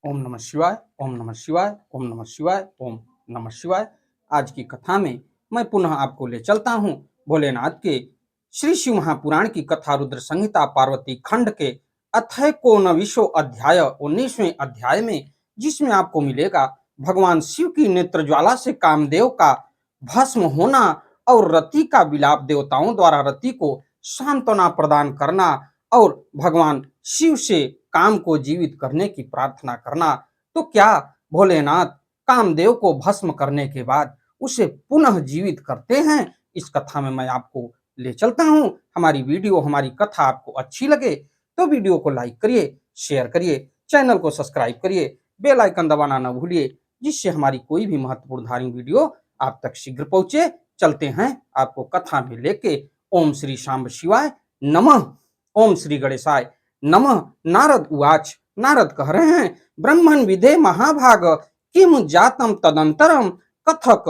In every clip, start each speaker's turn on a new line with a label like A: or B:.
A: ओम नमः शिवाय, ओम नमः शिवाय, ओम नमः शिवाय, ओम नमः शिवाय। आज की कथा में मैं पुनः आपको ले चलता हूँ भोलेनाथ के श्री शिव महापुराण की कथा रुद्र संहिता पार्वती खंड के अथय कोनविशो अध्याय 19वें अध्याय में, जिसमें आपको मिलेगा भगवान शिव की नेत्र ज्वाला से कामदेव का भस्म होना और रति का विलाप, देवताओं द्वारा रति को सांत्वना प्रदान करना और भगवान शिव से काम को जीवित करने की प्रार्थना करना। तो क्या भोलेनाथ कामदेव को भस्म करने के बाद उसे पुनः जीवित करते हैं? इस कथा में मैं आपको ले चलता हूं। हमारी वीडियो, हमारी कथा आपको अच्छी लगे तो वीडियो को लाइक करिए, शेयर करिए, चैनल को सब्सक्राइब करिए, बेल आइकन दबाना न भूलिए, जिससे हमारी कोई भी महत्वपूर्ण धार्मिक वीडियो आप तक शीघ्र पहुंचे। चलते हैं आपको कथा में लेके। ओम श्री शांब शिवाय नमः। ओम श्री गणेशाय नमः। नारद उवाच। नारद कह रहे हैं, ब्रह्मण विदे महाभाग किम जातम तदंतरम कथक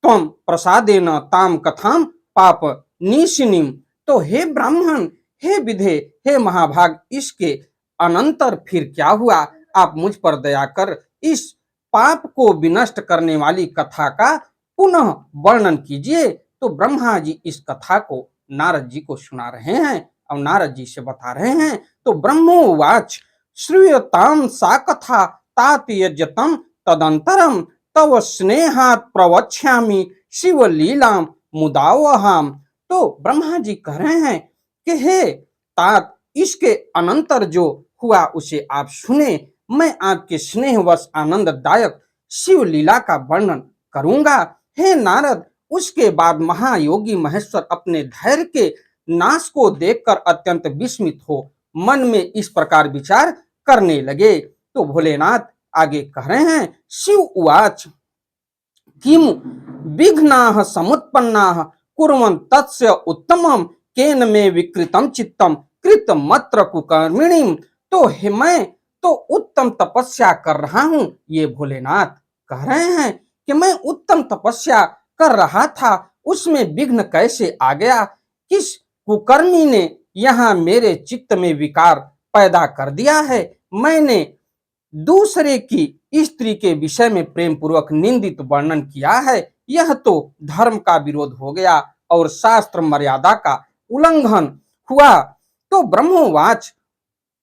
A: त्वम प्रसादेन ताम कथाम पाप निशिनिम। तो हे ब्राह्मण, हे विधे, हे महाभाग, इसके अनंतर फिर क्या हुआ? आप मुझ पर दया कर इस पाप को विनष्ट करने वाली कथा का पुनः वर्णन कीजिए। तो ब्रह्मा जी इस कथा को नारद जी को सुना रहे हैं और नारद जी से बता रहे हैं। तो ब्रह्मोवाच श्रूयताम सा कथा तात यज्ञतम तदंतरम तव स्नेहात् प्रवक्ष्यामि शिव लीलाम मुदावहाम। तो ब्रह्मा जी कह रहे हैं कि हे तात, इसके अनंतर जो हुआ उसे आप सुने। मैं आपके स्नेहवश आनंददायक शिव लीला का वर्णन करूंगा। हे नारद, उसके बाद महायोगी महेश्वर अपने धैर्य के नाश को देखकर अत्यंत विस्मित हो मन में इस प्रकार विचार करने लगे। तो भोलेनाथ आगे कह रहे हैं, शिव उवाच किम विघ्नाः समुत्पन्नाः कुर्वन् तस्य उत्तमं केन मे विकृतम चित्तम कृतमत्र कुकर्मिणीम। तो मैं तो उत्तम तपस्या कर रहा हूं। ये भोलेनाथ कह रहे हैं कि मैं उत्तम तपस्या कर रहा था, उसमें विघ्न कैसे आ गया? किस कुकर्मी ने यहाँ मेरे चित्त में विकार पैदा कर दिया है? मैंने दूसरे की स्त्री के विषय में प्रेम पूर्वक निंदित वर्णन किया है। यह तो धर्म का विरोध हो गया और शास्त्र मर्यादा का उल्लंघन हुआ। तो ब्रह्मोवाच,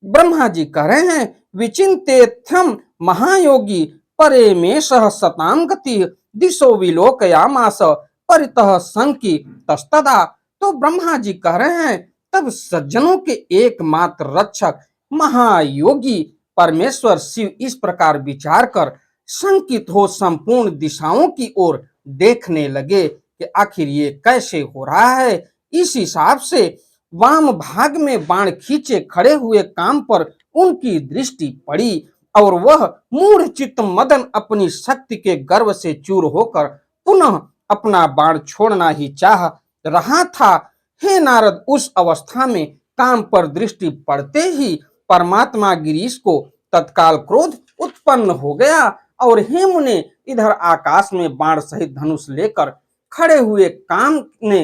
A: ब्रह्मा जी कह रहे हैं, विचिंतेथ्यम महायोगी परेमेशः सतां गति दिशो विलोकयामास परितः संकी तस्तदा। तो ब्रह्मा जी कह रहे हैं, तब सज्जनों के एकमात्र रक्षक महायोगी परमेश्वर शिव इस प्रकार विचार कर शंकित हो संपूर्ण दिशाओं की ओर देखने लगे कि आखिर ये कैसे हो रहा है। इस हिसाब से वाम भाग में बाण खींचे खड़े हुए काम पर उनकी दृष्टि पड़ी और वह मूढ़ चित्त मदन अपनी शक्ति के गर्व से चूर होकर पुनः अपना बाण छोड़ना ही चाह रहा था। हे नारद, उस अवस्था में काम पर दृष्टि पड़ते ही परमात्मा गिरीश को तत्काल क्रोध उत्पन्न हो गया और हेम ने इधर आकाश में बाण सहित धनुष लेकर खड़े हुए काम ने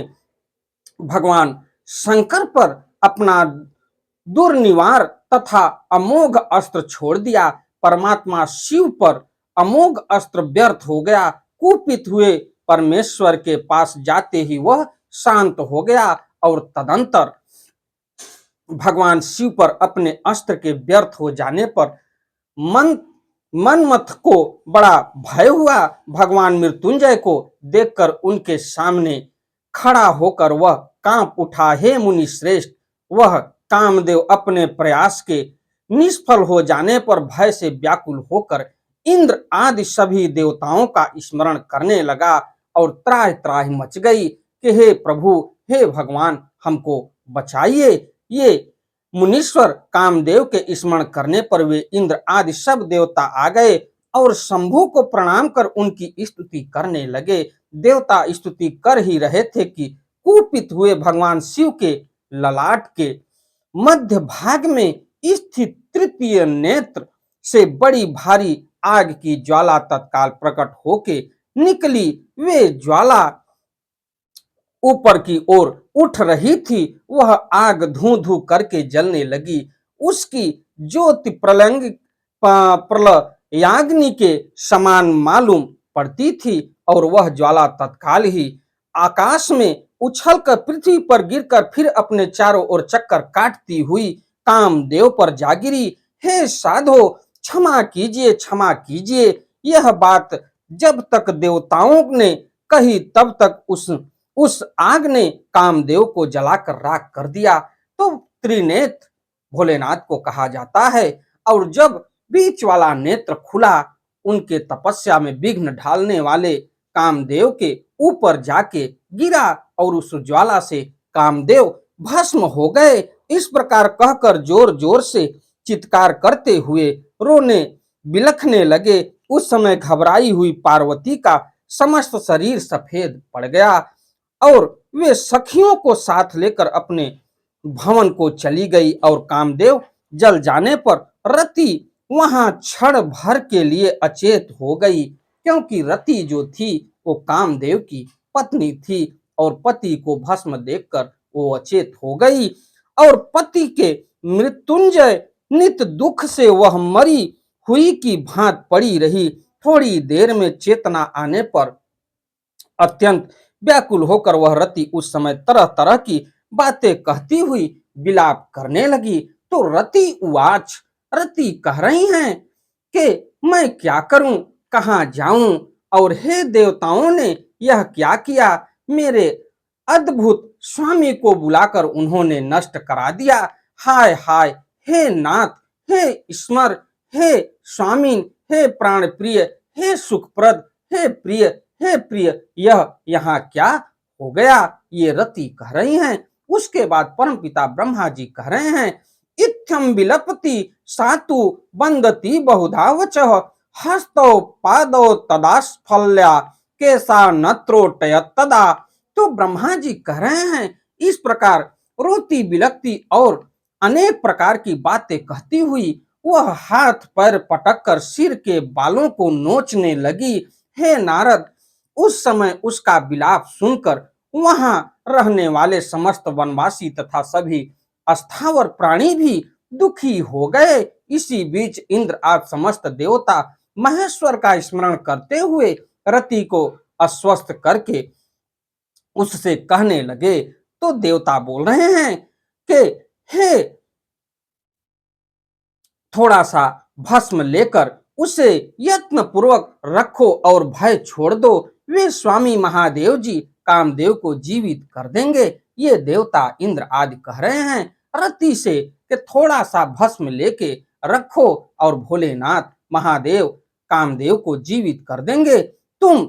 A: भगवान शंकर पर अपना दुर्निवार तथा अमोघ अस्त्र छोड़ दिया। परमात्मा शिव पर अमोघ अस्त्र व्यर्थ हो गया। कुपित हुए परमेश्वर के पास जाते ही वह शांत हो गया और तदंतर भगवान शिव पर अपने अस्त्र के व्यर्थ हो जाने पर मनमथ को बड़ा भय हुआ। भगवान मृत्युंजय को देखकर उनके सामने खड़ा होकर वह कांप उठा। हे मुनि श्रेष्ठ, वह कामदेव अपने प्रयास के निष्फल हो जाने पर भय से व्याकुल होकर इंद्र आदि सभी देवताओं का स्मरण करने लगा और त्राहि त्राहि मच गई कि हे प्रभु, हे भगवान, हमको बचाइए। ये मुनीश्वर कामदेव के स्मरण करने पर वे इंद्र आदि सब देवता आ गए और शंभु को प्रणाम कर उनकी स्तुति करने लगे। देवता स्तुति कर ही रहे थे कि कुपित हुए भगवान शिव के ललाट के मध्य भाग में स्थित तृतीय नेत्र से बड़ी भारी आग की ज्वाला तत्काल प्रकट होके निकली। वे ज्वाला ऊपर की ओर उठ रही थी। वह आग धू धू करके जलने लगी। उसकी ज्योति प्रलयाग्नि के समान मालूम पड़ती थी और वह ज्वाला तत्काल ही आकाश में उछलकर पृथ्वी पर गिरकर फिर अपने चारों ओर चक्कर काटती हुई कामदेव पर जा गिरी। हे साधो, क्षमा कीजिए, क्षमा कीजिए। यह बात जब तक देवताओं ने कही तब तक उस आग ने कामदेव को जलाकर राख कर दिया। तो त्रिनेत्र भोलेनाथ को कहा जाता है। और जब बीच वाला नेत्र खुला, उनके तपस्या में विघ्न ढालने वाले कामदेव के ऊपर जाके गिरा और उस ज्वाला से कामदेव भस्म हो गए। इस प्रकार कहकर जोर जोर से चित्कार करते हुए रोने बिलखने लगे। उस समय घबराई हुई पार्वती का समस्त शरीर सफेद पड़ गया और वे सखियों को साथ लेकर अपने भवन को चली गई। और कामदेव जल जाने पर रति वहां क्षण भर के लिए अचेत हो गई, क्योंकि रति जो थी वो कामदेव की पत्नी थी और पति को भस्म देखकर वो अचेत हो गई। और पति के मृत्युंजय नित दुख से वह मरी हुई की भांत पड़ी रही। थोड़ी देर में चेतना आने पर अत्यंत व्याकुल होकर वह रति उस समय तरह तरह की बातें कहती हुई विलाप करने लगी। तो रति उवाच, रति कह रही हैं कि मैं क्या करूं, कहां जाऊं, और हे देवताओं ने यह क्या किया, मेरे अद्भुत स्वामी को बुलाकर उन्होंने नष्ट करा दिया। हाय हाय, हे नाथ, हे ईश्वर, हे स्वामी, हे प्राण प्रिय, हे सुखप्रद, हे प्रिय, हे प्रिय, यह यहाँ क्या हो गया, ये रति कह रही हैं। उसके बाद परमपिता ब्रह्मा जी कह रहे हैं, इत्थम विलपति सातु बंदती बहुधा वचः हस्तौ पादौ तदास्फल्या केसा नत्रोटयत तदा। तो ब्रह्मा जी कह रहे हैं, इस प्रकार रोती बिलकती और अनेक प्रकार की बातें कहती हुई वह हाथ पैर पटककर सिर के बालों को नोचने लगी। हे नारद, उस समय उसका विलाप सुनकर वहां रहने वाले समस्त वनवासी तथा सभी अस्थावर प्राणी भी दुखी हो गए। इसी बीच इंद्र आदि समस्त देवता महेश्वर का स्मरण करते हुए रति को अस्वस्थ करके उससे कहने लगे। तो देवता बोल रहे हैं कि हे, थोड़ा सा भस्म लेकर उसे यत्न पूर्वक रखो और भय छोड़ दो, वे स्वामी महादेव जी कामदेव को जीवित कर देंगे। ये देवता इंद्र आदि कह रहे हैं रति से कि थोड़ा सा भस्म लेके रखो और भोलेनाथ महादेव कामदेव को जीवित कर देंगे, तुम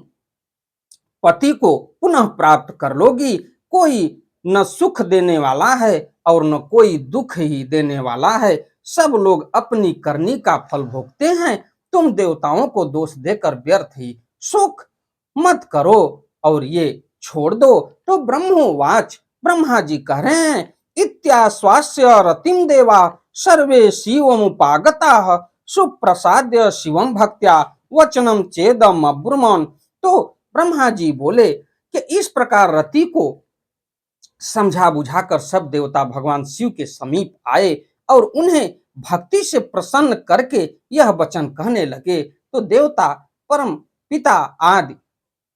A: पति को पुनः प्राप्त कर लोगी। कोई न सुख देने वाला है और न कोई दुख ही देने वाला है, सब लोग अपनी करनी का फल भोगते हैं। तुम देवताओं को दोष देकर व्यर्थ ही सुख मत करो और ये छोड़ दो। तो ब्रह्मोवाच, ब्रह्मा जी कह रहे हैं, इत्याश्वास्य रतिम देवा सर्वे शिवमुपागताः सुप्रसाद्य शिवम भक्त्या वचनम चेदम अब्रुमन्। तो ब्रह्मा जी बोले कि इस प्रकार रति को समझा बुझाकर सब देवता भगवान शिव के समीप आए और उन्हें भक्ति से प्रसन्न करके यह वचन कहने लगे। तो देवता परम पिता आदि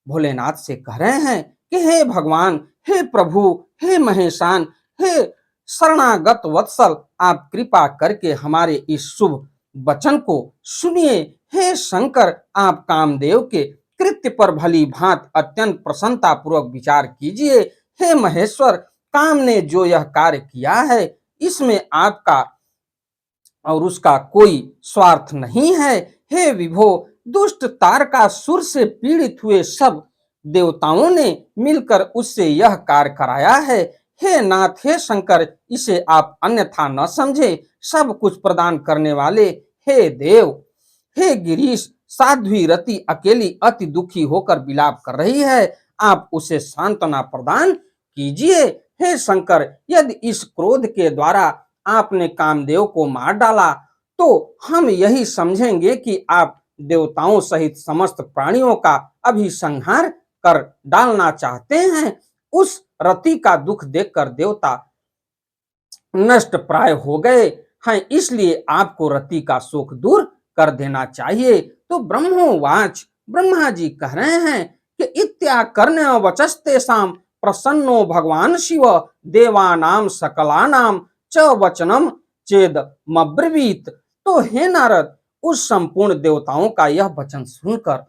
A: भोलेनाथ से कह रहे हैं कि हे भगवान, हे प्रभु, हे महेशान, हे शरणागत वत्सल, आप कृपा करके हमारे इस शुभ वचन को सुनिए। हे शंकर, आप कामदेव के कृत्य पर भली भांत अत्यंत प्रसन्नता पूर्वक विचार कीजिए। हे महेश्वर, काम ने जो यह कार्य किया है इसमें आपका और उसका कोई स्वार्थ नहीं है। हे विभो, दुष्ट तारकासुर से पीड़ित हुए सब देवताओं ने मिलकर उससे यह कार्य कराया है। हे नाथ, हे शंकर, इसे आप अन्यथा न समझे। सब कुछ प्रदान करने वाले हे देव, हे गिरीश, साध्वी रति अकेली अति दुखी होकर विलाप कर रही है, आप उसे सांत्वना प्रदान कीजिए। हे शंकर, यदि इस क्रोध के द्वारा आपने कामदेव को मार डाला तो हम यही समझेंगे कि आप देवताओं सहित समस्त प्राणियों का अभी संहार कर डालना चाहते हैं। उस रति का दुख देखकर देवता नष्ट प्राय हो गए हैं, इसलिए आपको रति का शोक दूर कर देना चाहिए। तो ब्रह्मोवाच, ब्रह्मा जी कह रहे हैं कि इत्याकर्ण्य वचस्तेषां प्रसन्नो भगवान शिव देवानाम सकलानाम च वचनम चेद मब्रवीत। तो हे नारद, उस संपूर्ण देवताओं का यह वचन सुनकर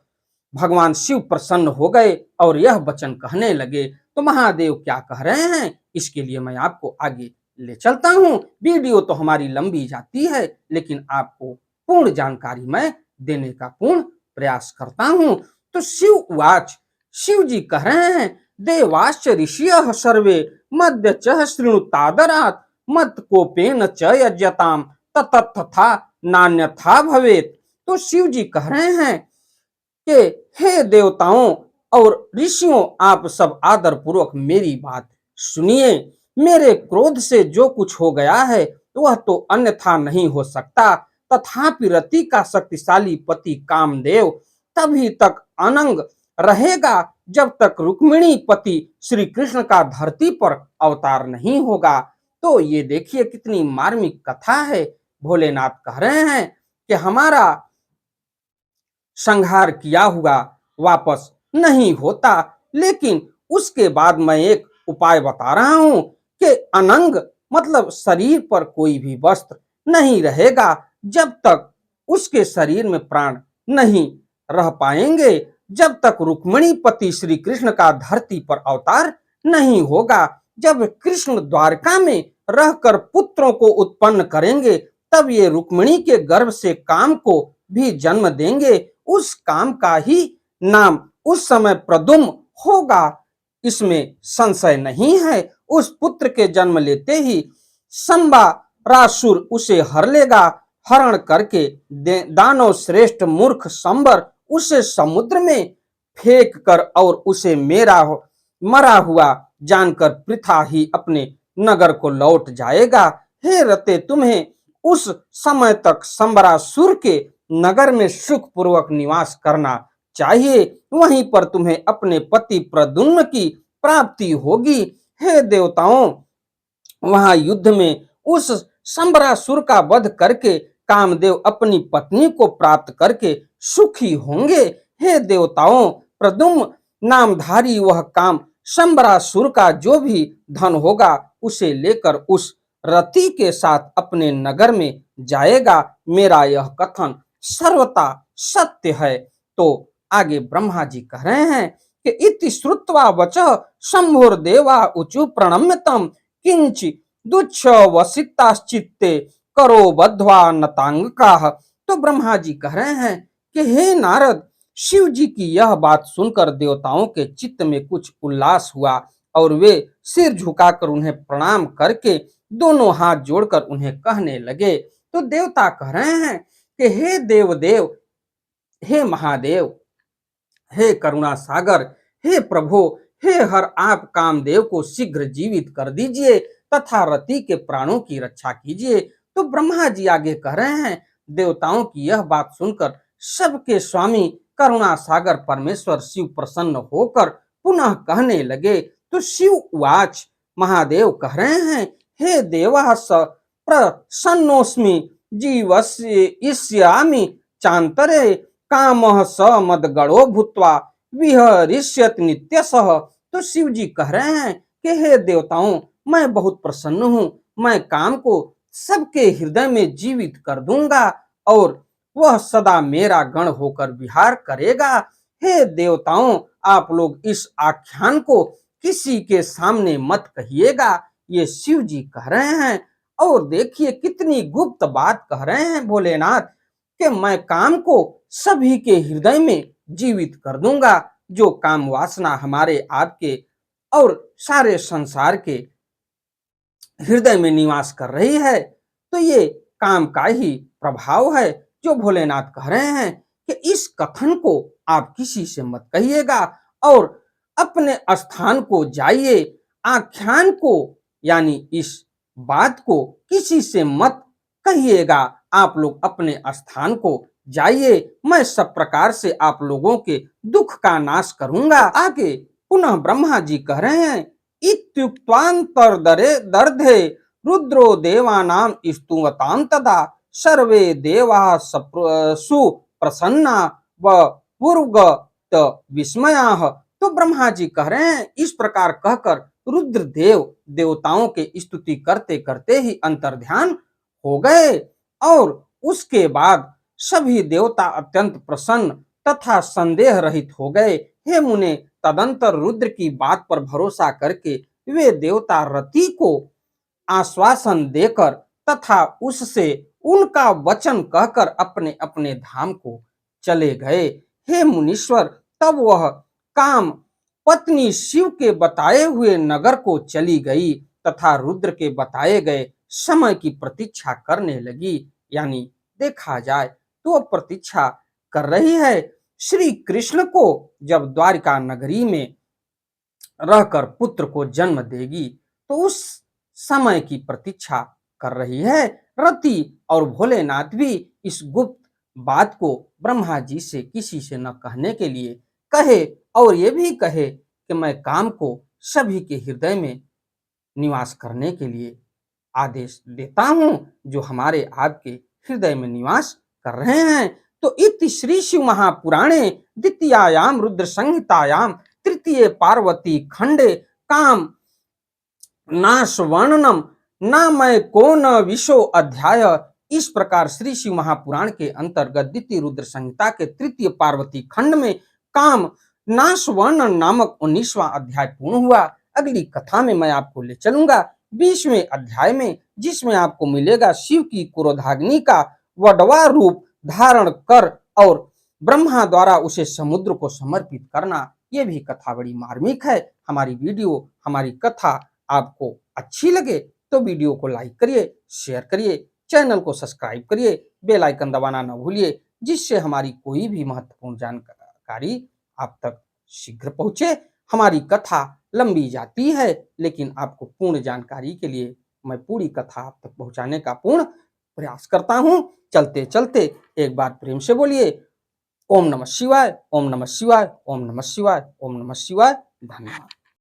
A: भगवान शिव प्रसन्न हो गए और यह वचन कहने लगे। तो महादेव क्या कह रहे हैं, इसके लिए मैं आपको आगे ले चलता हूं। वीडियो तो हमारी लंबी जाती है, लेकिन आपको पूर्ण जानकारी मैं देने का पूर्ण प्रयास करता हूं। तो शिव उवाच, शिव जी कह रहे हैं, देवाश्च ऋषियः सर्वे मद्य च शृणुतादरात् मत कोपेन च यज्यताम तथा नान्यथा भवेत। तो शिव जी कह रहे हैं कि हे देवताओं और ऋषियों, आप सब आदर पूर्वक मेरी बात सुनिए। मेरे क्रोध से जो कुछ हो गया है वह तो अन्यथा नहीं हो सकता। तथापि रति का शक्तिशाली पति कामदेव तभी तक अनंग रहेगा जब तक रुक्मिणी पति श्री कृष्ण का धरती पर अवतार नहीं होगा। तो ये देखिए कितनी मार्मिक कथा है। भोलेनाथ कह रहे हैं कि हमारा संहार किया हुआ वापस नहीं होता, लेकिन उसके बाद मैं एक उपाय बता रहा हूं कि अनंग मतलब शरीर पर कोई भी वस्त्र नहीं रहेगा जब तक उसके शरीर में प्राण नहीं रह पाएंगे, जब तक रुक्मिणी पति श्री कृष्ण का धरती पर अवतार नहीं होगा। जब कृष्ण द्वारका में रहकर पुत्रों को उत्पन्न करेंगे, तब ये रुक्मिणी के गर्भ से काम को भी जन्म देंगे। उस काम का ही नाम उस समय प्रद्युम्न होगा, इसमें संशय नहीं है। उस पुत्र के जन्म लेते ही संबरासुर उसे हर लेगा। हरण करके दानव श्रेष्ठ मूर्ख संबर उसे समुद्र में फेंक कर और उसे मरा हुआ जानकर पृथा ही अपने नगर को लौट जाएगा। हे रते, तुम्हें उस समय तक संबरासुर के नगर में सुख पूर्वक निवास करना चाहिए, वहीं पर तुम्हें अपने पति प्रद्युम्न की प्राप्ति होगी। हे देवताओं, वहां युद्ध में उस संबरासुर का वध करके कामदेव अपनी पत्नी को प्राप्त करके सुखी होंगे। हे देवताओं, प्रद्युम्न नामधारी वह काम संबरासुर का जो भी धन होगा उसे लेकर उस रति के साथ अपने नगर में जाएगा। मेरा यह कथन सर्वथा सत्य है। तो आगे ब्रह्मा जी कह रहे हैं कि इति श्रुत्वा वचः शंभुर्देवा उचु प्रणम्यतम किंच दुच्छ वसिताश्चित्ते करो बद्ध्वा नतांगकाः। तो ब्रह्मा जी कह रहे हैं कि हे नारद, शिव जी की यह बात सुनकर देवताओं के चित्त में कुछ उल्लास हुआ और वे सिर झुकाकर उन्हें प्रणाम करके दोनों हाथ जोड़कर उन्हें कहने लगे। तो देवता कह रहे हैं कि हे देवदेव, हे महादेव, हे करुणा सागर, हे प्रभु, हे हर, आप कामदेव को शीघ्र जीवित कर दीजिए तथा रति के प्राणों की रक्षा कीजिए। तो ब्रह्मा जी आगे कह रहे हैं, देवताओं की यह बात सुनकर सबके स्वामी करुणा सागर परमेश्वर शिव प्रसन्न होकर पुनः कहने लगे। तो शिव उवाच, महादेव कह रहे हैं, हे देवः स प्रसन्नोस्मि जीवस्य इष्यामि चांतरे कामः स मदगणो भूत्वा विहरिष्यति नित्यशः। तो शिव जी कह रहे हैं कि हे देवताओं, मैं बहुत प्रसन्न हूं, मैं काम को सबके हृदय में जीवित कर दूंगा और वह सदा मेरा गण होकर विहार करेगा। हे देवताओं, आप लोग इस आख्यान को किसी के सामने मत कहिएगा, ये शिव जी कह रहे हैं। और देखिए कितनी गुप्त बात कह रहे हैं भोलेनाथ कि मैं काम को सभी के हृदय में जीवित कर दूंगा। जो काम वासना हमारे आपके और सारे संसार के हृदय में निवास कर रही है, तो ये काम का ही प्रभाव है। जो भोलेनाथ कह रहे हैं कि इस कथन को आप किसी से मत कहिएगा और अपने स्थान को जाइए। आख्यान को यानी इस बात को किसी से मत कहिएगा, आप लोग अपने स्थान को जाइए। मैं सब प्रकार से आप लोगों के दुख का नाश करूंगा। आगे पुनः ब्रह्मा जी कह रहे हैं, इत्युक्त्वान्तर्दरे दर्धे रुद्रो देवानां स्तुवतां तदा सर्वे देवा सुप्रसन्ना व पूर्वगत विस्मयाः। तो ब्रह्मा जी कह रहे हैं, इस प्रकार कहकर रुद्रदेव देवताओं के स्तुति करते करते ही अंतर्ध्यान हो गए और उसके बाद सभी देवता अत्यंत प्रसन्न तथा संदेह रहित हो गए। हे मुने, तदंतर रुद्र की बात पर भरोसा करके वे देवता रति को आश्वासन देकर तथा उससे उनका वचन कहकर अपने अपने धाम को चले गए। हे मुनीश्वर, तब वह काम पत्नी शिव के बताए हुए नगर को चली गई तथा रुद्र के बताए गए समय की प्रतीक्षा करने लगी। यानी देखा जाए तो प्रतीक्षा कर रही है श्री कृष्ण को जब द्वारिका नगरी में रहकर पुत्र को जन्म देगी, तो उस समय की प्रतीक्षा कर रही है रति। और भोलेनाथ भी इस गुप्त बात को ब्रह्मा जी से किसी से न कहने के लिए कहे और ये भी कहे कि मैं काम को सभी के हृदय में निवास करने के लिए आदेश देता हूं, जो हमारे आपके हृदय में निवास कर रहे हैं। तो इति श्री शिव महापुराणे द्वितीयायाम रुद्र संहितायाम तृतीय पार्वती खंडे काम नाश वर्णनम नामय कोन विशो अध्याय। इस प्रकार श्री शिव महापुराण के अंतर्गत द्वितीय रुद्र संहिता के तृतीय पार्वती खंड में काम नाश वर्णन नामक 19वां अध्याय पूर्ण हुआ। अगली कथा में मैं आपको ले चलूंगा 20वें अध्याय में, जिसमें आपको मिलेगा शिव की क्रोधाग्नि का वडवा रूप धारण कर और ब्रह्मा द्वारा उसे समुद्र को समर्पित करना। यह भी कथा बड़ी मार्मिक है। हमारी वीडियो, हमारी कथा आपको अच्छी लगे तो वीडियो को लाइक करिए, शेयर करिए, चैनल को सब्सक्राइब करिए, बेल आइकन दबाना न भूलिए, जिससे हमारी कोई भी महत्वपूर्ण जानकारी आप तक शीघ्र पहुंचे। हमारी कथा लंबी जाती है, लेकिन आपको पूर्ण जानकारी के लिए मैं पूरी कथा आप तक पहुंचाने का पूर्ण प्रयास करता हूं। चलते चलते एक बार प्रेम से बोलिए ओम नमः शिवाय, ओम नमः शिवाय, ओम नमः शिवाय, ओम नमः शिवाय। धन्यवाद।